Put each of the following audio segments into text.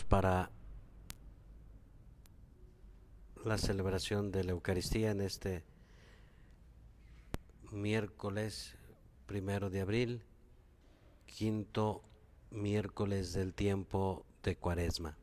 para la celebración de la Eucaristía en este miércoles 1 de abril, quinto miércoles del tiempo de Cuaresma.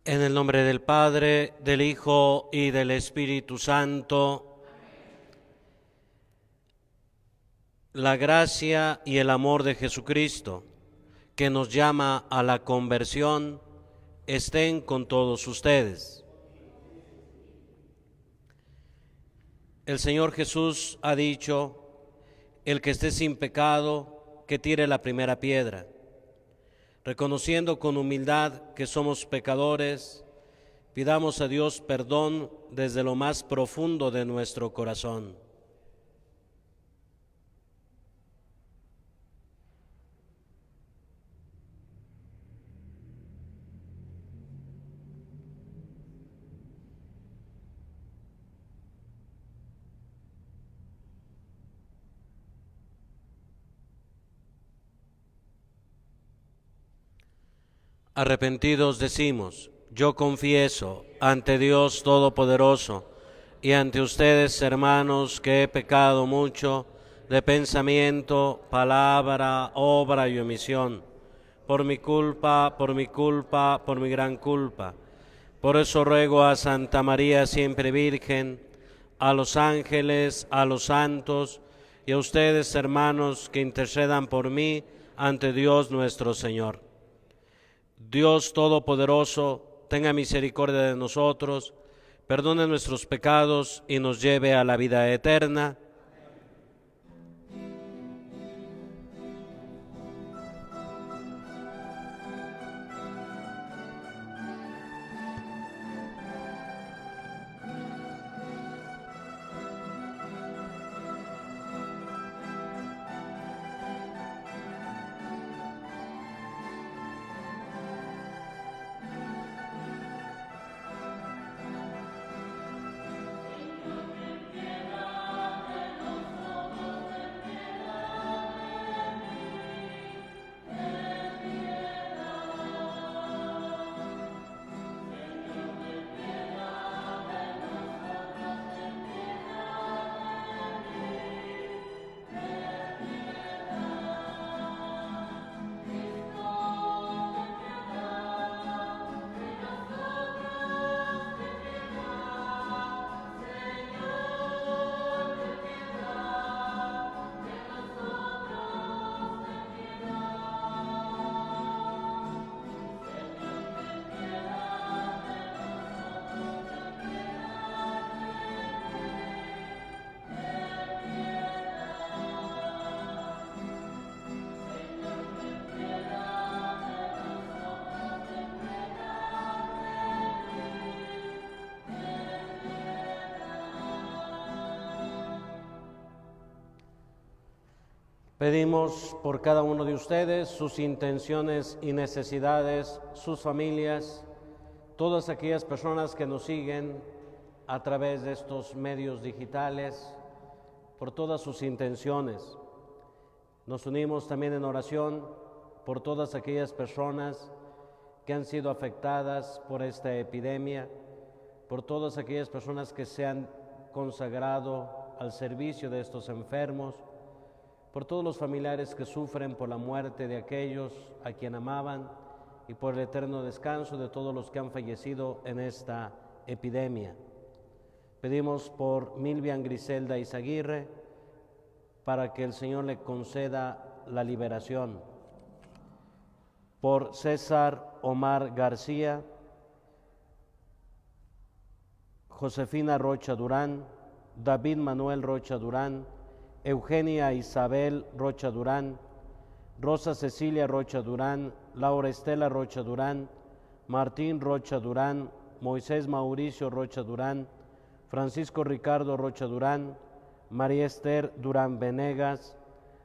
En el nombre del Padre, del Hijo y del Espíritu Santo, la gracia y el amor de Jesucristo, que nos llama a la conversión, estén con todos ustedes. El Señor Jesús ha dicho: el que esté sin pecado, que tire la primera piedra. Reconociendo con humildad que somos pecadores, pidamos a Dios perdón desde lo más profundo de nuestro corazón. Arrepentidos decimos: yo confieso ante Dios Todopoderoso y ante ustedes, hermanos, que he pecado mucho de pensamiento, palabra, obra y omisión, por mi culpa, por mi culpa, por mi gran culpa. Por eso ruego a Santa María siempre Virgen, a los ángeles, a los santos y a ustedes, hermanos, que intercedan por mí ante Dios nuestro Señor. Dios Todopoderoso, tenga misericordia de nosotros, perdone nuestros pecados y nos lleve a la vida eterna. Pedimos por cada uno de ustedes, sus intenciones y necesidades, sus familias, todas aquellas personas que nos siguen a través de estos medios digitales, por todas sus intenciones. Nos unimos también en oración por todas aquellas personas que han sido afectadas por esta epidemia, por todas aquellas personas que se han consagrado al servicio de estos enfermos, por todos los familiares que sufren por la muerte de aquellos a quien amaban y por el eterno descanso de todos los que han fallecido en esta epidemia. Pedimos por Milvian Griselda Izaguirre para que el Señor le conceda la liberación. Por César Omar García, Josefina Rocha Durán, David Manuel Rocha Durán, Eugenia Isabel Rocha Durán, Rosa Cecilia Rocha Durán, Laura Estela Rocha Durán, Martín Rocha Durán, Moisés Mauricio Rocha Durán, Francisco Ricardo Rocha Durán, María Esther Durán Venegas,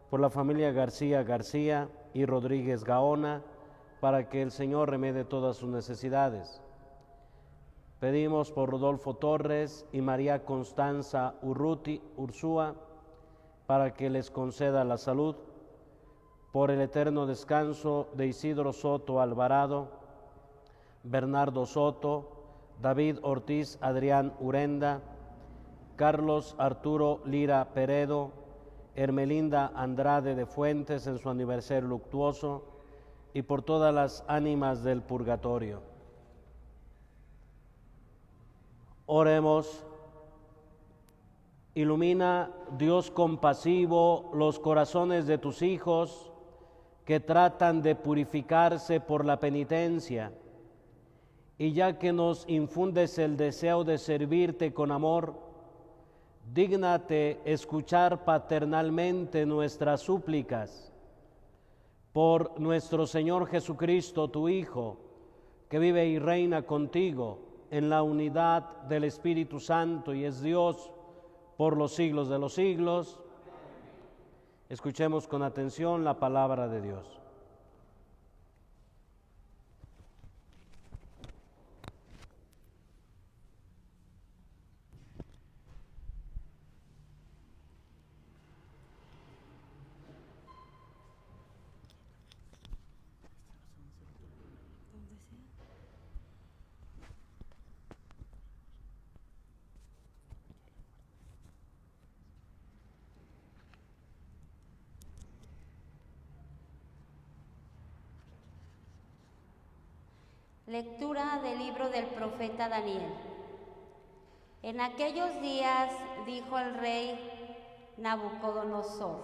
por la familia García García y Rodríguez Gaona, para que el Señor remedie todas sus necesidades. Pedimos por Rodolfo Torres y María Constanza Ursúa, para que les conceda la salud, por el eterno descanso de Isidro Soto Alvarado, Bernardo Soto, David Ortiz Adrián Urenda, Carlos Arturo Lira Peredo, Hermelinda Andrade de Fuentes en su aniversario luctuoso, y por todas las ánimas del purgatorio. Oremos. Ilumina, Dios compasivo, los corazones de tus hijos que tratan de purificarse por la penitencia, y ya que nos infundes el deseo de servirte con amor, dígnate escuchar paternalmente nuestras súplicas. Por nuestro Señor Jesucristo, tu Hijo, que vive y reina contigo en la unidad del Espíritu Santo y es Dios por los siglos de los siglos. Escuchemos con atención la palabra de Dios. Lectura del libro del profeta Daniel. En aquellos días dijo el rey Nabucodonosor: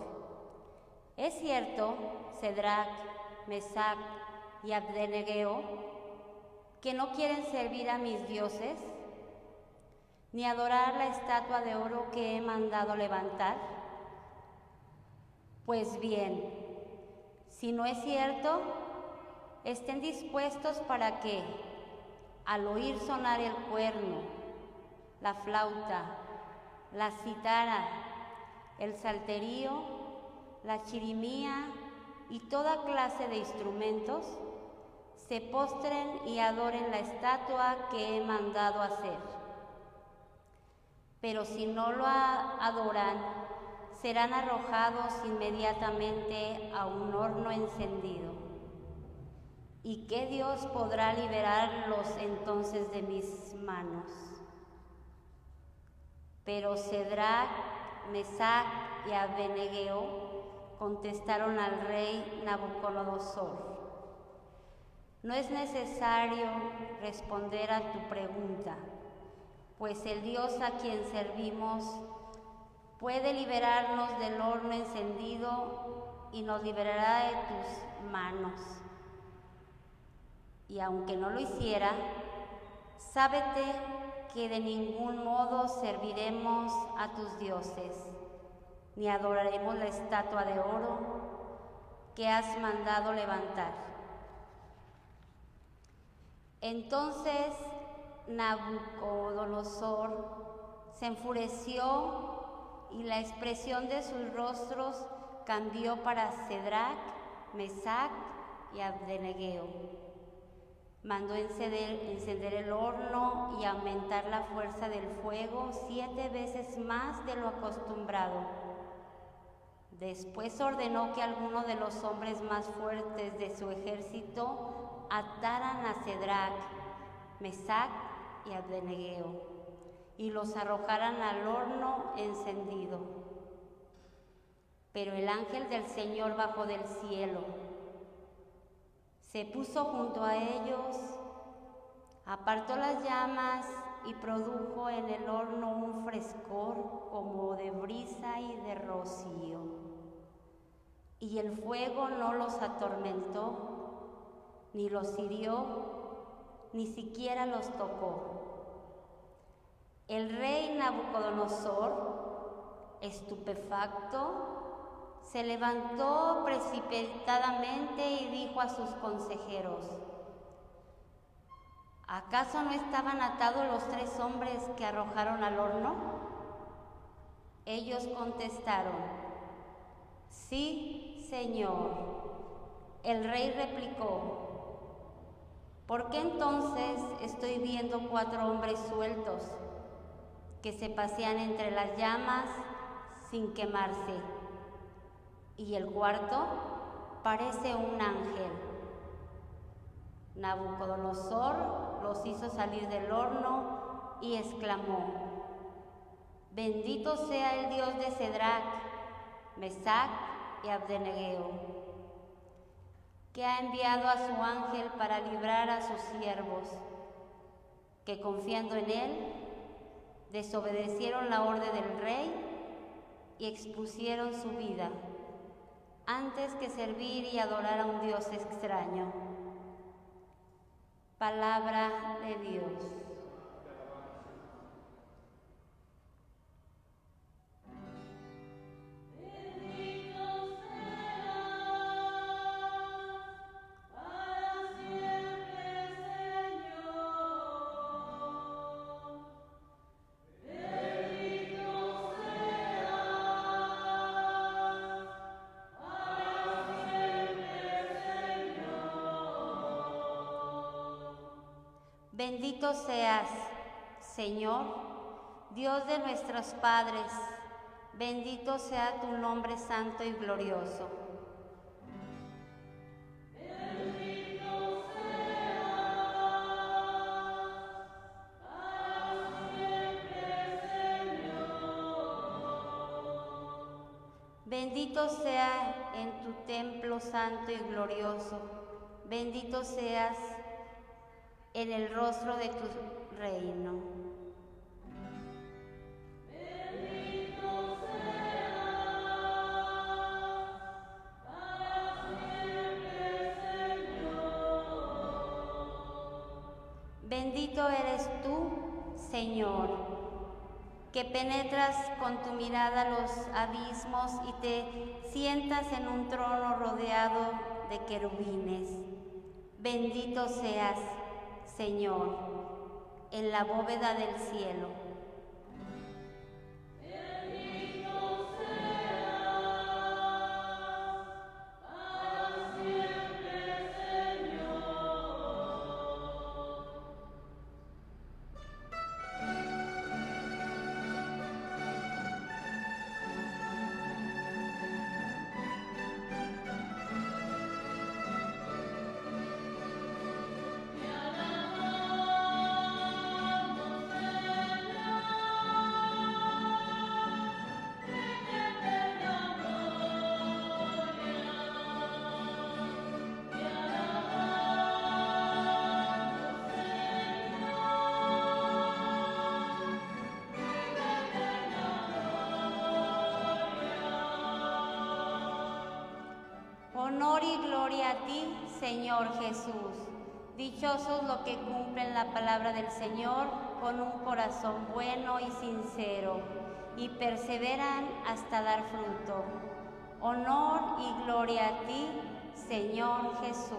¿es cierto, Cedrac, Mesac y Abednego, que no quieren servir a mis dioses, ni adorar la estatua de oro que he mandado levantar? Pues bien, si no es cierto, estén dispuestos para que, al oír sonar el cuerno, la flauta, la cítara, el salterio, la chirimía y toda clase de instrumentos, se postren y adoren la estatua que he mandado hacer. Pero si no lo adoran, serán arrojados inmediatamente a un horno encendido. ¿Y qué Dios podrá liberarlos entonces de mis manos? Pero Cedrac, Mesac y Abednego contestaron al rey Nabucodonosor: no es necesario responder a tu pregunta, pues el Dios a quien servimos puede liberarnos del horno encendido y nos liberará de tus manos. Y aunque no lo hiciera, sábete que de ningún modo serviremos a tus dioses, ni adoraremos la estatua de oro que has mandado levantar. Entonces Nabucodonosor se enfureció y la expresión de sus rostros cambió para Cedrac, Mesac y Abednego. Mandó encender el horno y aumentar la fuerza del fuego 7 veces más de lo acostumbrado. Después ordenó que algunos de los hombres más fuertes de su ejército ataran a Cedrac, Mesac y Abednego y los arrojaran al horno encendido. Pero el ángel del Señor bajó del cielo, se puso junto a ellos, apartó las llamas y produjo en el horno un frescor como de brisa y de rocío. Y el fuego no los atormentó, ni los hirió, ni siquiera los tocó. El rey Nabucodonosor, estupefacto, se levantó precipitadamente y dijo a sus consejeros: ¿acaso no estaban atados los 3 hombres que arrojaron al horno? Ellos contestaron: sí, Señor. El rey replicó: ¿por qué entonces estoy viendo 4 hombres sueltos que se pasean entre las llamas sin quemarse? Y el cuarto parece un ángel. Nabucodonosor los hizo salir del horno y exclamó: bendito sea el Dios de Cedrac, Mesac y Abednego, que ha enviado a su ángel para librar a sus siervos, que confiando en él, desobedecieron la orden del rey y expusieron su vida antes que servir y adorar a un Dios extraño. Palabra de Dios. Bendito seas, Señor, Dios de nuestros padres, bendito sea tu nombre santo y glorioso. Bendito seas para siempre, Señor. Bendito sea en tu templo santo y glorioso, bendito seas en el rostro de tu reino. Bendito seas para siempre, Señor. Bendito eres tú, Señor, que penetras con tu mirada los abismos y te sientas en un trono rodeado de querubines. Bendito seas, Señor, en la bóveda del cielo. Bendito seas para siempre, Señor. Honor y gloria a ti, Señor Jesús. Dichosos los que cumplen la palabra del Señor con un corazón bueno y sincero y perseveran hasta dar fruto. Honor y gloria a ti, Señor Jesús.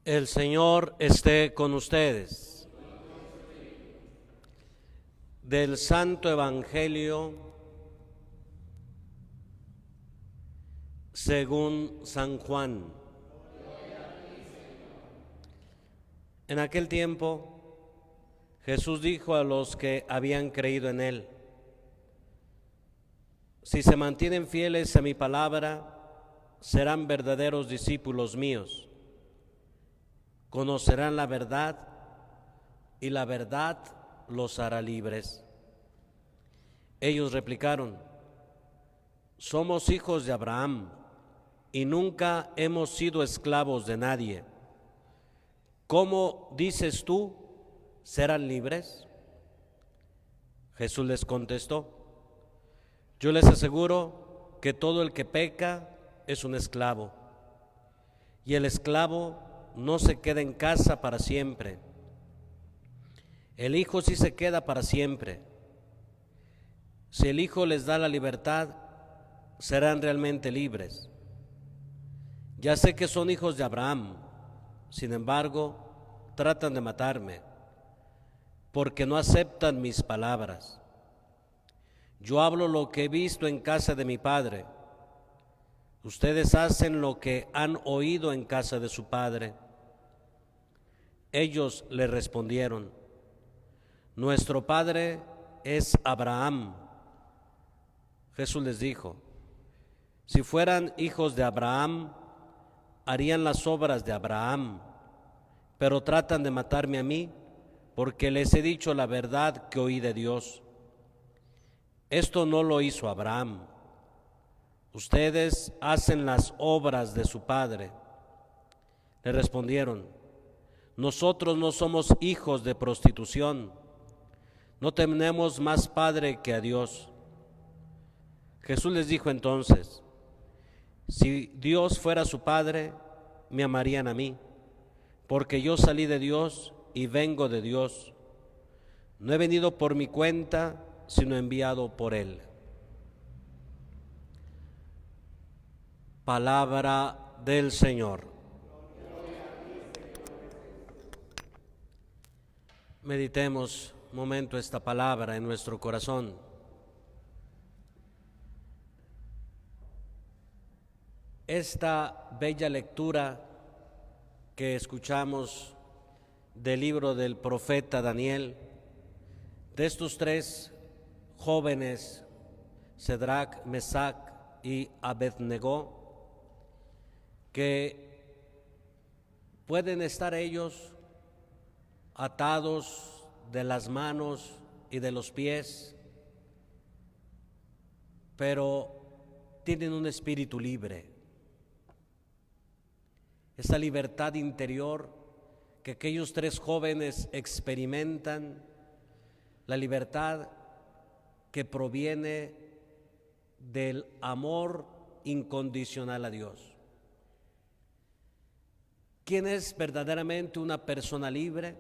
El Señor esté con ustedes. Del Santo Evangelio según San Juan. En aquel tiempo, Jesús dijo a los que habían creído en Él: si se mantienen fieles a mi palabra, serán verdaderos discípulos míos. Conocerán la verdad y la verdad los hará libres. Ellos replicaron: somos hijos de Abraham y nunca hemos sido esclavos de nadie. ¿Cómo dices tú, serán libres? Jesús les contestó: yo les aseguro que todo el que peca es un esclavo, y el esclavo no se queda en casa para siempre. El Hijo sí se queda para siempre. Si el Hijo les da la libertad, serán realmente libres. Ya sé que son hijos de Abraham, sin embargo, tratan de matarme, porque no aceptan mis palabras. Yo hablo lo que he visto en casa de mi Padre. Ustedes hacen lo que han oído en casa de su padre. Ellos le respondieron: nuestro padre es Abraham. Jesús les dijo: si fueran hijos de Abraham, harían las obras de Abraham, pero tratan de matarme a mí, porque les he dicho la verdad que oí de Dios. Esto no lo hizo Abraham. Ustedes hacen las obras de su padre. Le respondieron: nosotros no somos hijos de prostitución, no tenemos más padre que a Dios. Jesús les dijo entonces: si Dios fuera su padre, me amarían a mí, porque yo salí de Dios y vengo de Dios. No he venido por mi cuenta, sino enviado por Él. Palabra del Señor. Meditemos un momento esta palabra en nuestro corazón. Esta bella lectura que escuchamos del libro del profeta Daniel, de estos tres jóvenes, Sadrach, Mesach y Abednego, que pueden estar ellos atados de las manos y de los pies, pero tienen un espíritu libre. Esa libertad interior que aquellos tres jóvenes experimentan, la libertad que proviene del amor incondicional a Dios. ¿Quién es verdaderamente una persona libre?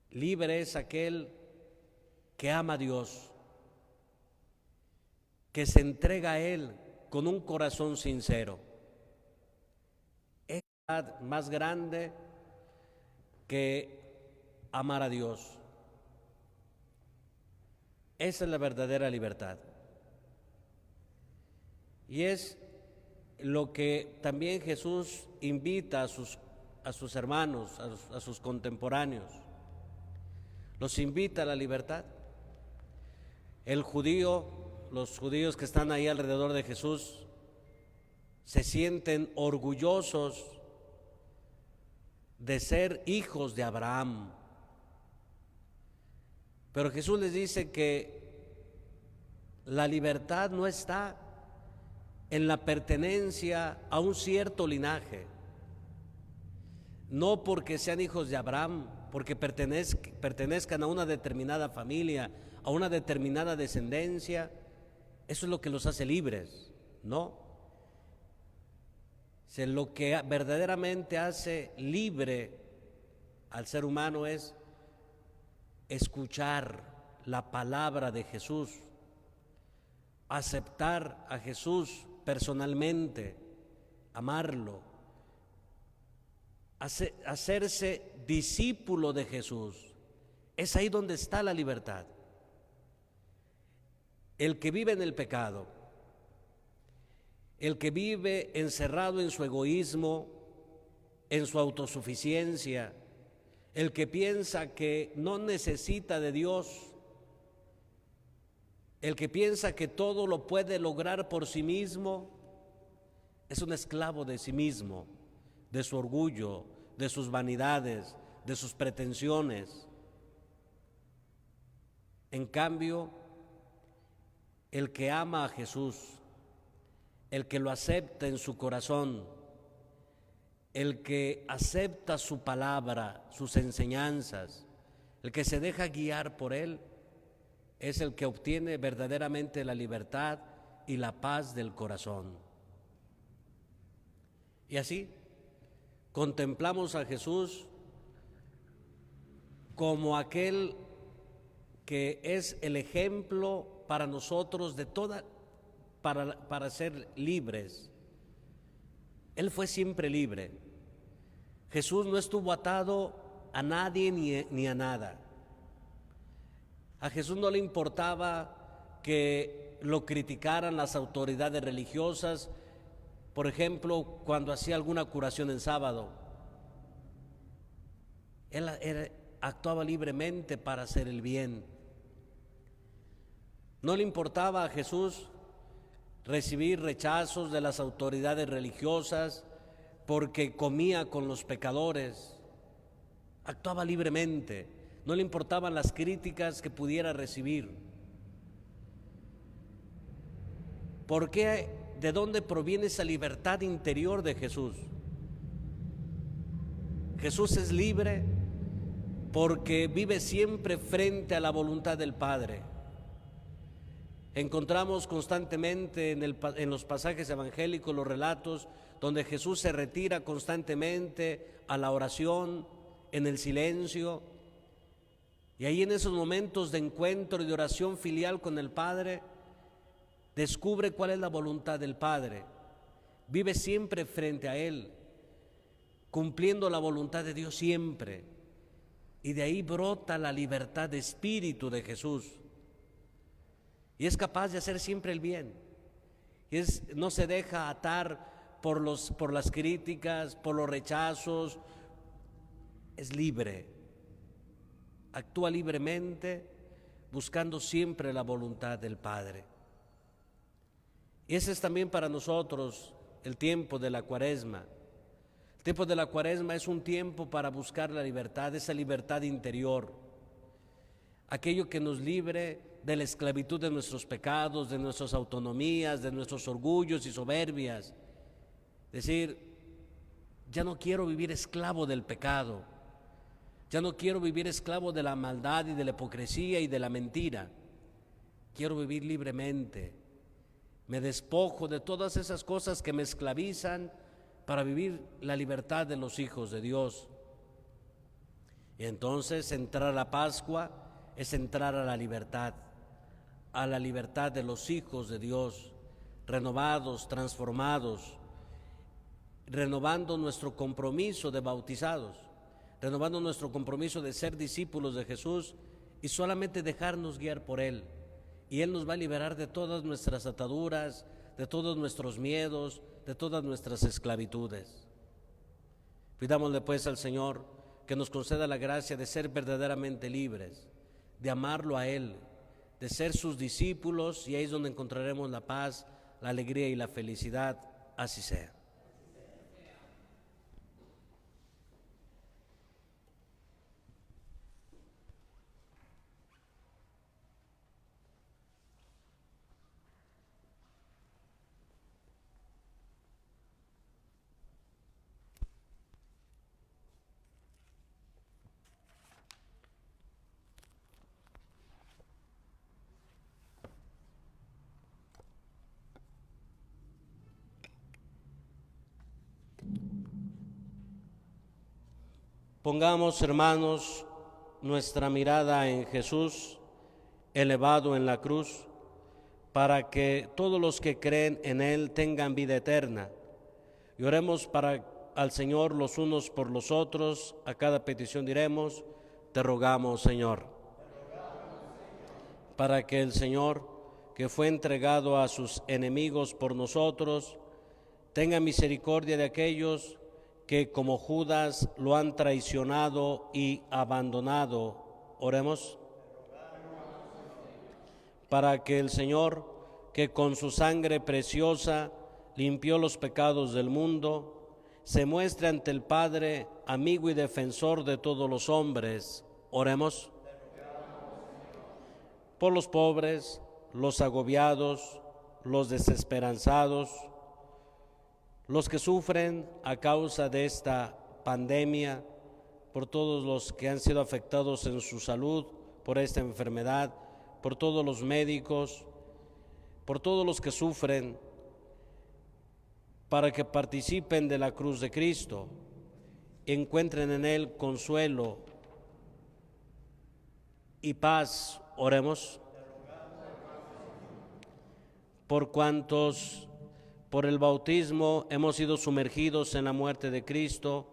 Libre es aquel que ama a Dios, que se entrega a Él con un corazón sincero. Es más grande que amar a Dios. Esa es la verdadera libertad. Y es lo que también Jesús invita a sus hermanos, a sus contemporáneos. Los invita a la libertad. Los judíos que están ahí alrededor de Jesús se sienten orgullosos de ser hijos de Abraham. Pero Jesús les dice que la libertad no está en la pertenencia a un cierto linaje, no porque sean hijos de Abraham, porque pertenezcan a una determinada familia, a una determinada descendencia, eso es lo que los hace libres, ¿no? Lo que verdaderamente hace libre al ser humano es escuchar la palabra de Jesús, aceptar a Jesús personalmente, amarlo, hacerse discípulo de Jesús. Es ahí donde está la libertad. El que vive en el pecado, el que vive encerrado en su egoísmo, en su autosuficiencia, el que piensa que no necesita de Dios, el que piensa que todo lo puede lograr por sí mismo, es un esclavo de sí mismo, de su orgullo, de sus vanidades, de sus pretensiones. En cambio, el que ama a Jesús, el que lo acepta en su corazón, el que acepta su palabra, sus enseñanzas, el que se deja guiar por Él, es el que obtiene verdaderamente la libertad y la paz del corazón. Y así contemplamos a Jesús como aquel que es el ejemplo para nosotros de para ser libres. Él fue siempre libre. Jesús no estuvo atado a nadie ni a nada. A Jesús no le importaba que lo criticaran las autoridades religiosas, por ejemplo, cuando hacía alguna curación en sábado. Él actuaba libremente para hacer el bien. No le importaba a Jesús recibir rechazos de las autoridades religiosas porque comía con los pecadores. Actuaba libremente. No le importaban las críticas que pudiera recibir. ¿Por qué? ¿De dónde proviene esa libertad interior de Jesús? Jesús es libre porque vive siempre frente a la voluntad del Padre. Encontramos constantemente en los pasajes evangélicos los relatos donde Jesús se retira constantemente a la oración, en el silencio, y ahí en esos momentos de encuentro y de oración filial con el Padre, descubre cuál es la voluntad del Padre. Vive siempre frente a Él, cumpliendo la voluntad de Dios siempre, y de ahí brota la libertad de espíritu de Jesús. Y es capaz de hacer siempre el bien. No se deja atar por las críticas, por los rechazos. Es libre. Actúa libremente, buscando siempre la voluntad del Padre. Y ese es también para nosotros el tiempo de la Cuaresma. El tiempo de la Cuaresma es un tiempo para buscar la libertad, esa libertad interior. Aquello que nos libre de la esclavitud de nuestros pecados, de nuestras autonomías, de nuestros orgullos y soberbias. Decir, ya no quiero vivir esclavo del pecado, ya no quiero vivir esclavo de la maldad y de la hipocresía y de la mentira. Quiero vivir libremente. Me despojo de todas esas cosas que me esclavizan para vivir la libertad de los hijos de Dios. Y entonces entrar a la Pascua es entrar a la libertad de los hijos de Dios, renovados, transformados, renovando nuestro compromiso de bautizados, renovando nuestro compromiso de ser discípulos de Jesús y solamente dejarnos guiar por Él. Y Él nos va a liberar de todas nuestras ataduras, de todos nuestros miedos, de todas nuestras esclavitudes. Pidámosle pues al Señor que nos conceda la gracia de ser verdaderamente libres, de amarlo a Él, de ser sus discípulos, y ahí es donde encontraremos la paz, la alegría y la felicidad. Así sea. Pongamos, hermanos, nuestra mirada en Jesús, elevado en la cruz, para que todos los que creen en Él tengan vida eterna. Y oremos para al Señor los unos por los otros, a cada petición diremos, te rogamos, Señor. Para que el Señor, que fue entregado a sus enemigos por nosotros, tenga misericordia de aquellos que como Judas lo han traicionado y abandonado. Oremos. Para que el Señor, que con su sangre preciosa limpió los pecados del mundo, se muestre ante el Padre, amigo y defensor de todos los hombres. Oremos. Por los pobres, los agobiados, los desesperanzados, los que sufren a causa de esta pandemia, por todos los que han sido afectados en su salud por esta enfermedad, por todos los médicos, por todos los que sufren, para que participen de la cruz de Cristo, encuentren en Él consuelo y paz. Oremos. Por cuantos por el bautismo hemos sido sumergidos en la muerte de Cristo,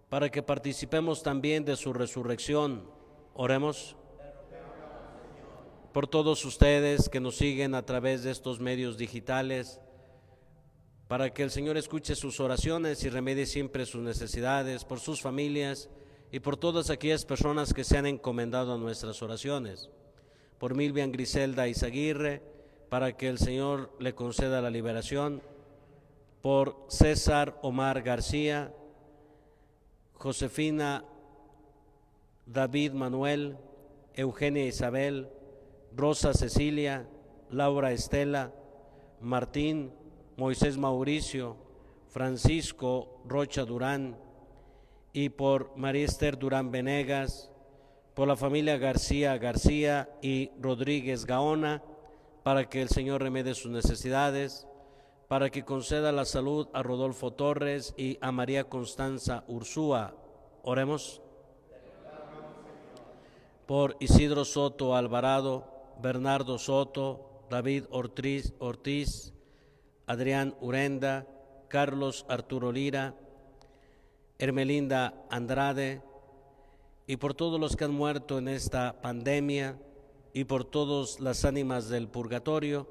para que participemos también de su resurrección. Oremos. Por todos ustedes que nos siguen a través de estos medios digitales, para que el Señor escuche sus oraciones y remedie siempre sus necesidades, por sus familias y por todas aquellas personas que se han encomendado a nuestras oraciones. Por Milvian Griselda Izaguirre, para que el Señor le conceda la liberación. Por César Omar García, Josefina David Manuel, Eugenia Isabel, Rosa Cecilia, Laura Estela, Martín, Moisés Mauricio, Francisco Rocha Durán, y por María Esther Durán Venegas, por la familia García García y Rodríguez Gaona, para que el Señor remedie sus necesidades, para que conceda la salud a Rodolfo Torres y a María Constanza Ursúa. Oremos. Por Isidro Soto Alvarado, Bernardo Soto, David Ortiz, Adrián Urenda, Carlos Arturo Lira, Hermelinda Andrade, y por todos los que han muerto en esta pandemia, y por todas las ánimas del purgatorio,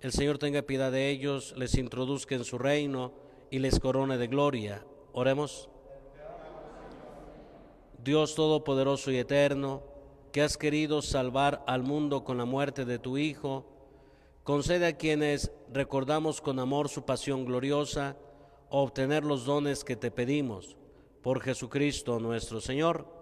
el Señor tenga piedad de ellos, les introduzca en su reino y les corone de gloria. Oremos. Dios Todopoderoso y Eterno, que has querido salvar al mundo con la muerte de tu Hijo, concede a quienes recordamos con amor su pasión gloriosa, obtener los dones que te pedimos. Por Jesucristo nuestro Señor.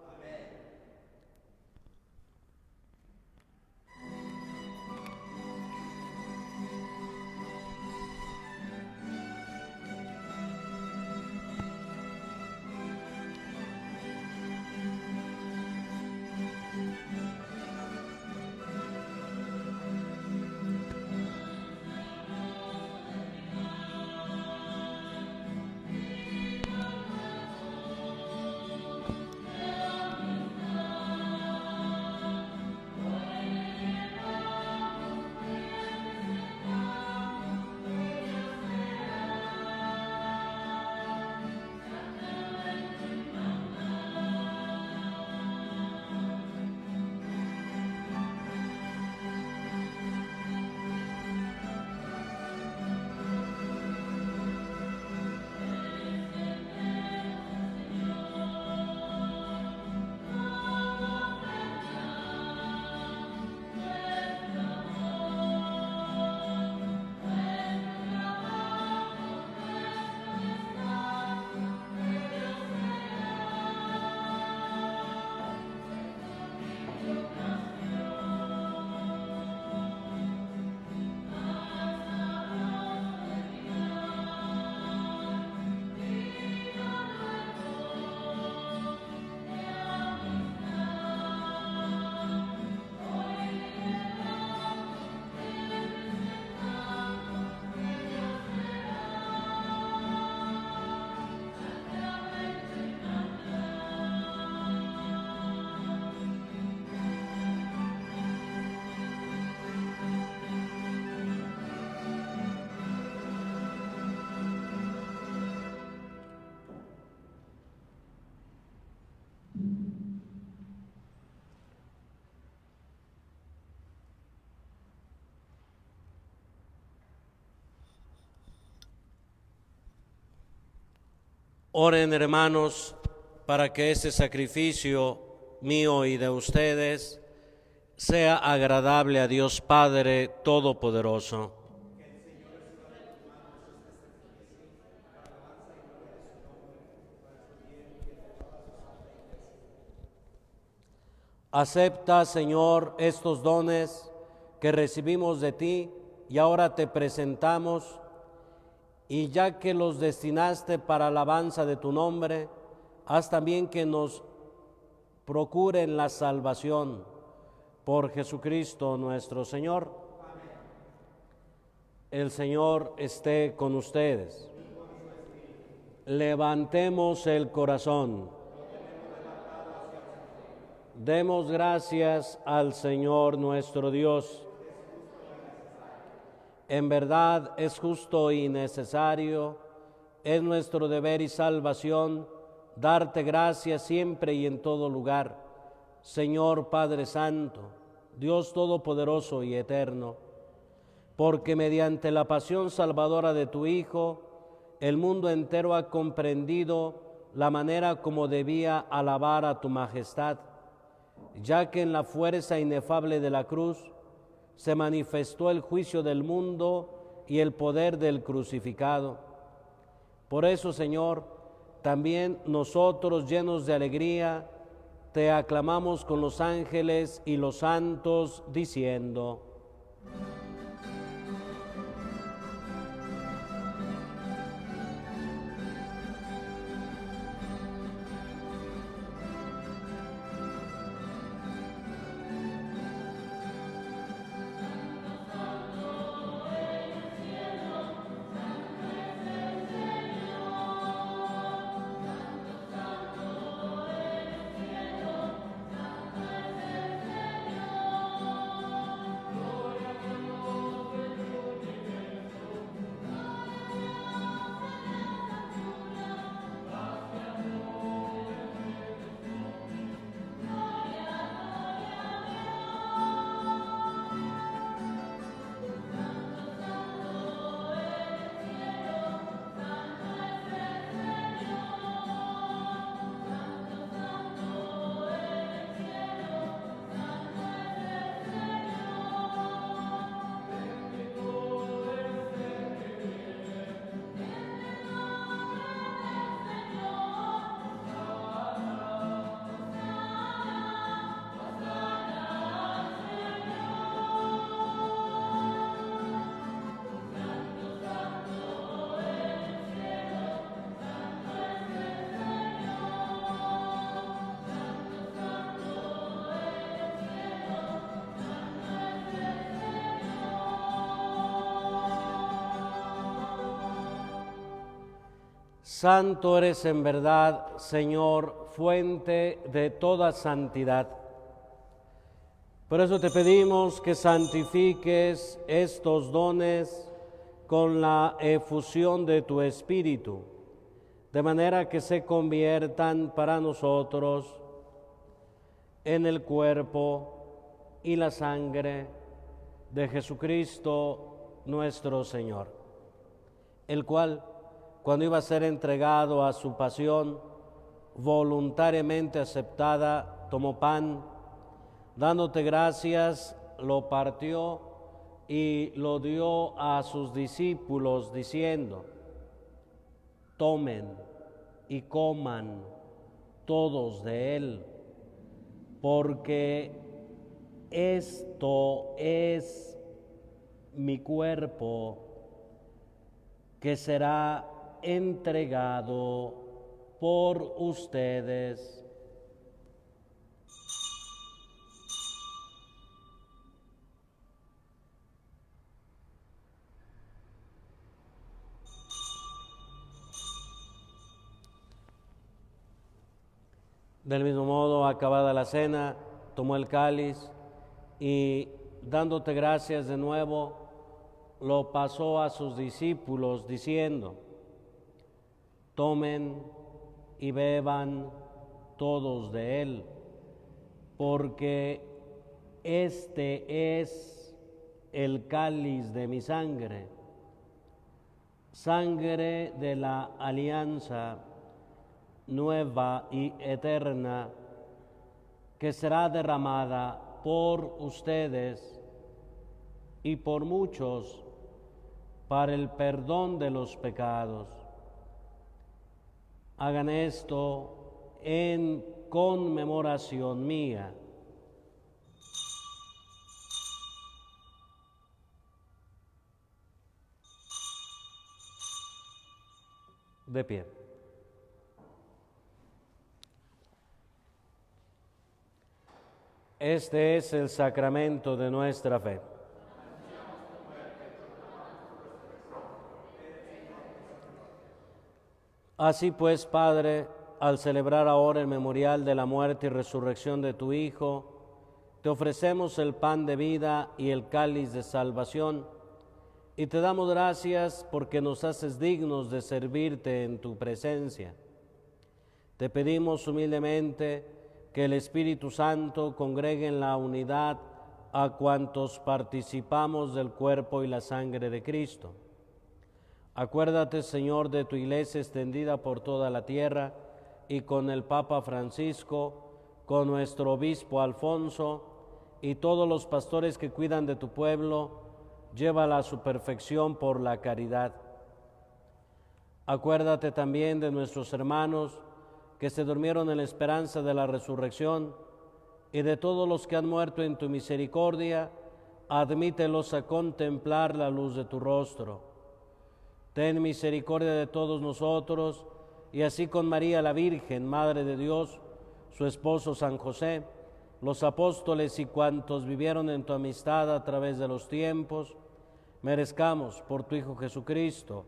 Oren, hermanos, para que este sacrificio mío y de ustedes sea agradable a Dios Padre Todopoderoso. Acepta, Señor, estos dones que recibimos de ti y ahora te presentamos, y ya que los destinaste para alabanza de tu nombre, haz también que nos procuren la salvación por Jesucristo nuestro Señor. Amén. El Señor esté con ustedes. Levantemos el corazón. Demos gracias al Señor nuestro Dios. En verdad es justo y necesario, es nuestro deber y salvación, darte gracias siempre y en todo lugar, Señor Padre Santo, Dios Todopoderoso y Eterno, porque mediante la pasión salvadora de tu Hijo, el mundo entero ha comprendido la manera como debía alabar a tu majestad, ya que en la fuerza inefable de la cruz se manifestó el juicio del mundo y el poder del crucificado. Por eso, Señor, también nosotros, llenos de alegría, te aclamamos con los ángeles y los santos, diciendo: Santo eres en verdad, Señor, fuente de toda santidad. Por eso te pedimos que santifiques estos dones con la efusión de tu Espíritu, de manera que se conviertan para nosotros en el cuerpo y la sangre de Jesucristo nuestro Señor, el cual, cuando iba a ser entregado a su pasión, voluntariamente aceptada, tomó pan, dándote gracias, lo partió y lo dio a sus discípulos, diciendo: tomen y coman todos de él, porque esto es mi cuerpo que será entregado por ustedes. Del mismo modo, acabada la cena, tomó el cáliz y, dándote gracias de nuevo, lo pasó a sus discípulos, diciendo: tomen y beban todos de él, porque este es el cáliz de mi sangre, sangre de la alianza, nueva y eterna que será derramada por ustedes y por muchos para el perdón de los pecados. Hagan esto en conmemoración mía. De pie. Este es el sacramento de nuestra fe. Así pues, Padre, al celebrar ahora el memorial de la muerte y resurrección de tu Hijo, te ofrecemos el pan de vida y el cáliz de salvación, y te damos gracias porque nos haces dignos de servirte en tu presencia. Te pedimos humildemente que el Espíritu Santo congregue en la unidad a cuantos participamos del cuerpo y la sangre de Cristo. Acuérdate, Señor, de tu iglesia extendida por toda la tierra y con el Papa Francisco, con nuestro obispo Alfonso y todos los pastores que cuidan de tu pueblo, llévala a su perfección por la caridad. Acuérdate también de nuestros hermanos que se durmieron en la esperanza de la resurrección, y de todos los que han muerto en tu misericordia, admítelos a contemplar la luz de tu rostro. Ten misericordia de todos nosotros, y así con María la Virgen, Madre de Dios, su esposo San José, los apóstoles y cuantos vivieron en tu amistad a través de los tiempos, merezcamos por tu Hijo Jesucristo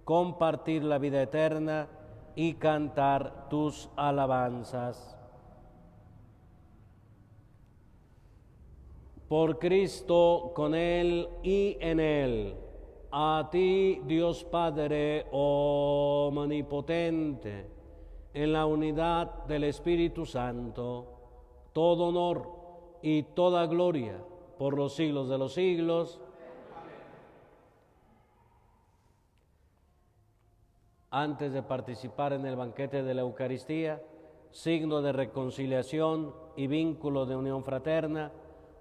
compartir la vida eterna y cantar tus alabanzas. Por Cristo, con Él y en Él, a ti, Dios Padre omnipotente, en la unidad del Espíritu Santo, todo honor y toda gloria por los siglos de los siglos. Antes de participar en el banquete de la Eucaristía, signo de reconciliación y vínculo de unión fraterna,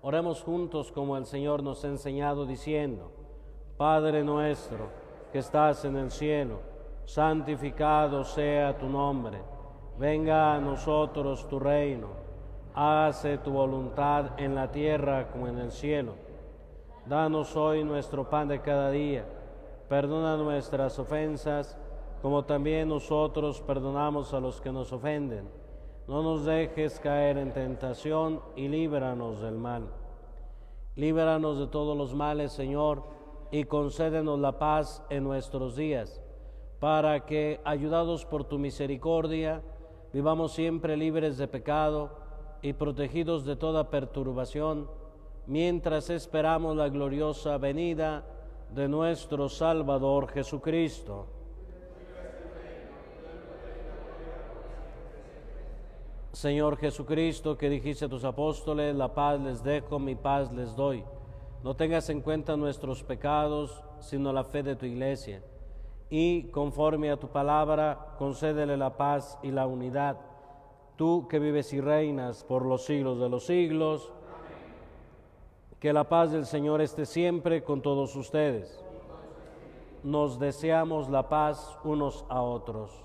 oremos juntos como el Señor nos ha enseñado, diciendo: Padre nuestro que estás en el cielo, santificado sea tu nombre. Venga a nosotros tu reino. Hágase tu voluntad en la tierra como en el cielo. Danos hoy nuestro pan de cada día. Perdona nuestras ofensas, como también nosotros perdonamos a los que nos ofenden. No nos dejes caer en tentación y líbranos del mal. Líbranos de todos los males, Señor, y concédenos la paz en nuestros días, para que, ayudados por tu misericordia, vivamos siempre libres de pecado y protegidos de toda perturbación, mientras esperamos la gloriosa venida de nuestro Salvador Jesucristo. Señor Jesucristo, que dijiste a tus apóstoles: la paz les dejo, mi paz les doy. No tengas en cuenta nuestros pecados, sino la fe de tu iglesia. Y, conforme a tu palabra, concédele la paz y la unidad. Tú que vives y reinas por los siglos de los siglos. Amén. Que la paz del Señor esté siempre con todos ustedes. Nos deseamos la paz unos a otros.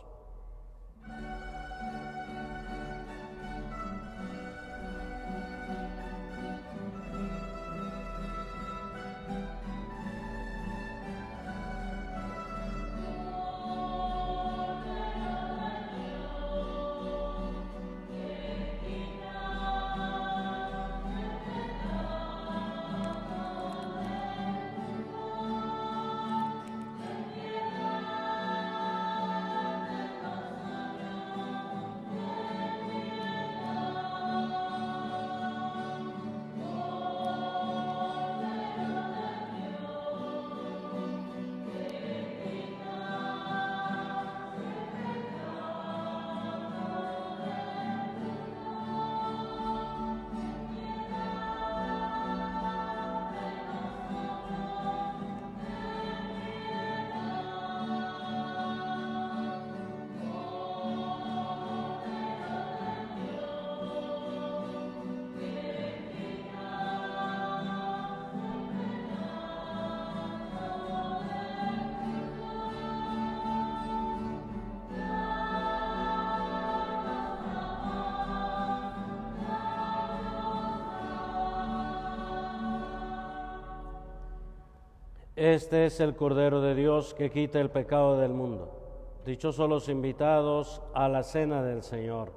Este es el Cordero de Dios que quita el pecado del mundo. Dichosos los invitados a la cena del Señor.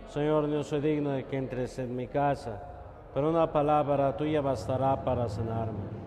Señor, no soy digno de que entres en mi casa, pero una palabra tuya bastará para sanarme.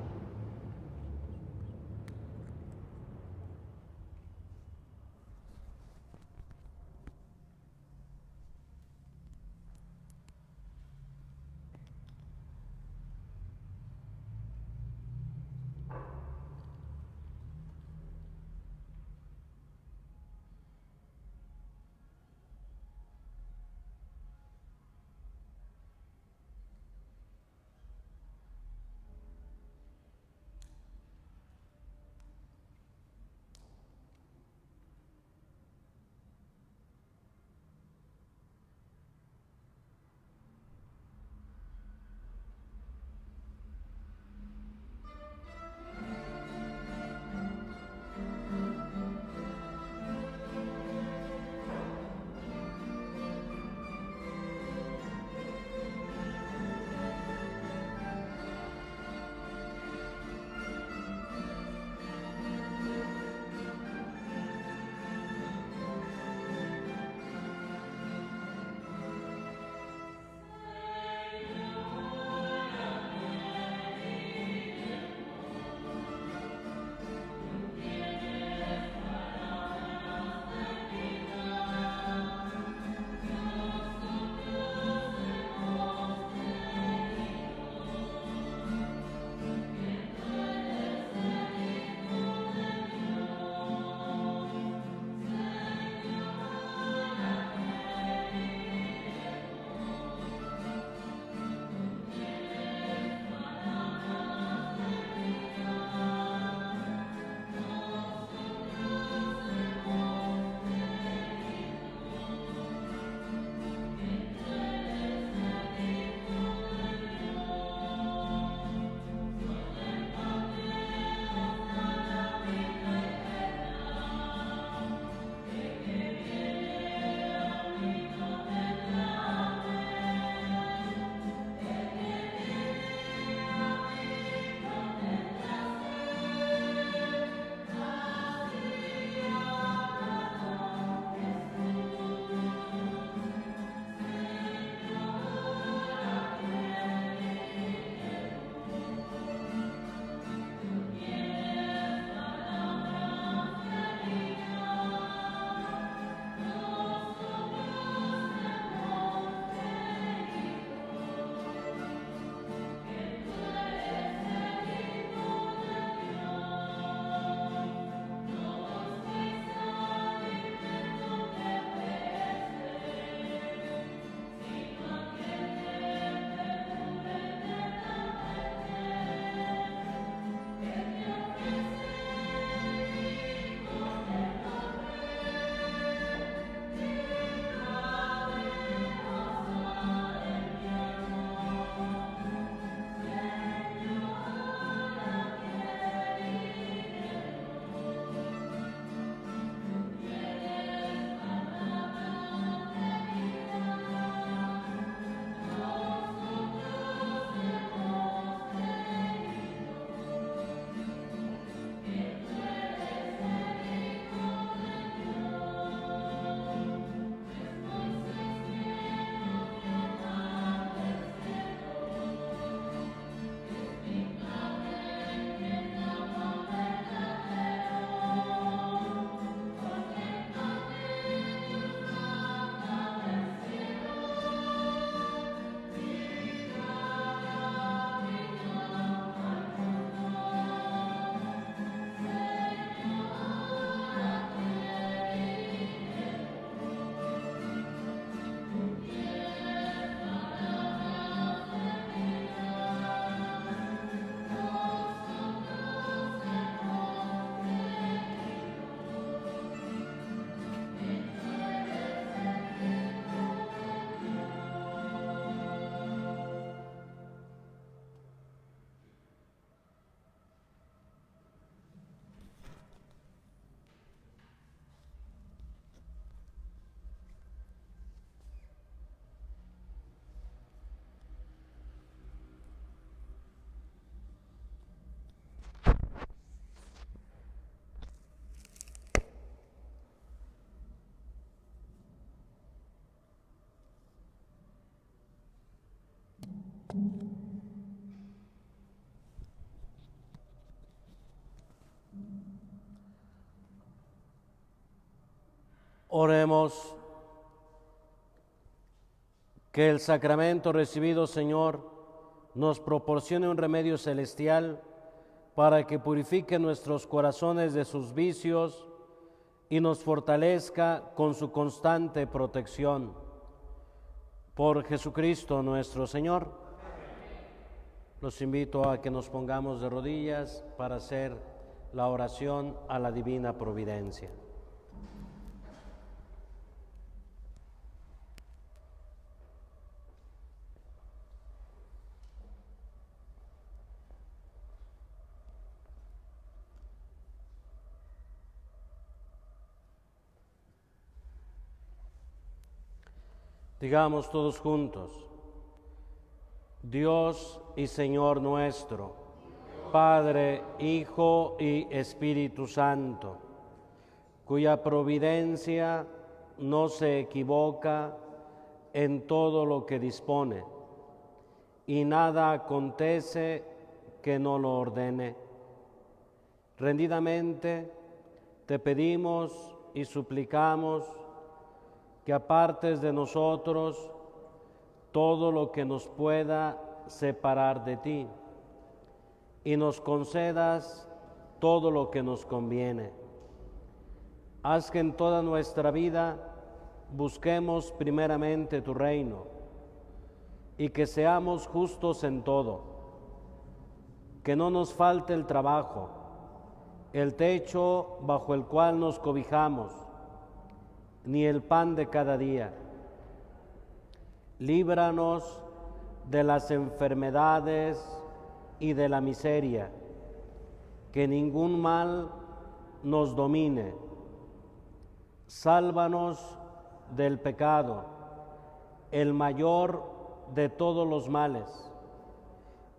Oremos. Que el sacramento recibido, Señor, nos proporcione un remedio celestial para que purifique nuestros corazones de sus vicios y nos fortalezca con su constante protección. Por Jesucristo nuestro Señor. Los invito a que nos pongamos de rodillas para hacer la oración a la divina providencia. Digamos todos juntos: Dios y Señor nuestro, Padre, Hijo y Espíritu Santo, cuya providencia no se equivoca en todo lo que dispone, y nada acontece que no lo ordene. Rendidamente te pedimos y suplicamos que apartes de nosotros todo lo que nos pueda separar de ti y nos concedas todo lo que nos conviene. Haz que en toda nuestra vida busquemos primeramente tu reino y que seamos justos en todo, que no nos falte el trabajo, el techo bajo el cual nos cobijamos, ni el pan de cada día. Líbranos de las enfermedades y de la miseria, que ningún mal nos domine. Sálvanos del pecado, el mayor de todos los males,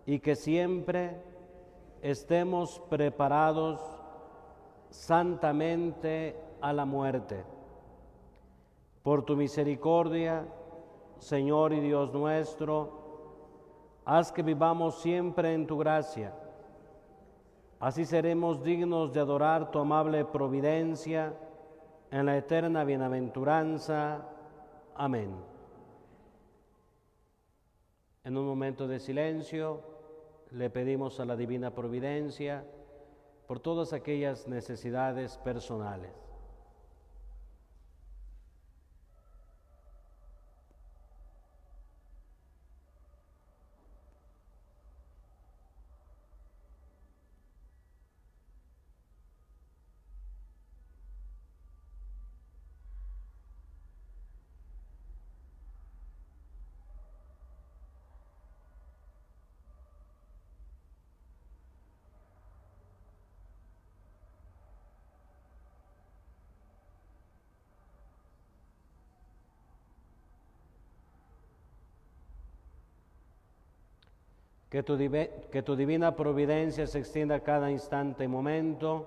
y que siempre estemos preparados santamente a la muerte. Por tu misericordia, Señor y Dios nuestro, haz que vivamos siempre en tu gracia. Así seremos dignos de adorar tu amable providencia en la eterna bienaventuranza. Amén. En un momento de silencio, le pedimos a la divina providencia por todas aquellas necesidades personales. Que tu divina providencia se extienda a cada instante y momento.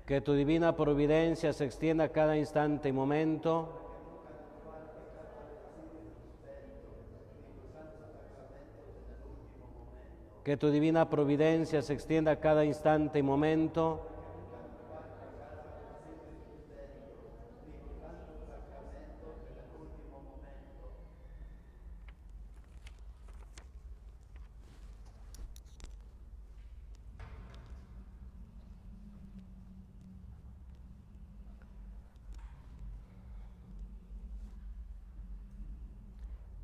Que tu divina providencia se extienda a cada instante y momento. Que tu divina providencia se extienda a cada instante y momento.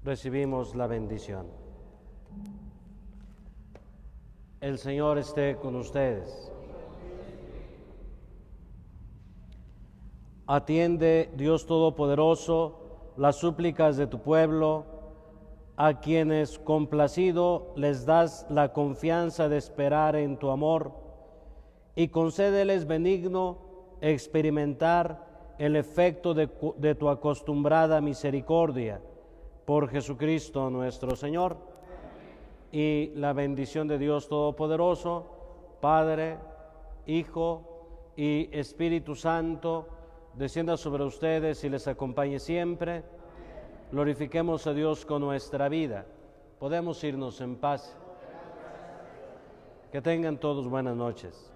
Recibimos la bendición. El Señor esté con ustedes. Atiende, Dios Todopoderoso, las súplicas de tu pueblo, a quienes complacido les das la confianza de esperar en tu amor, y concédeles benigno experimentar el efecto de tu acostumbrada misericordia. Por Jesucristo nuestro Señor. Y la bendición de Dios Todopoderoso, Padre, Hijo y Espíritu Santo, descienda sobre ustedes y les acompañe siempre. Glorifiquemos a Dios con nuestra vida. Podemos irnos en paz. Que tengan todos buenas noches.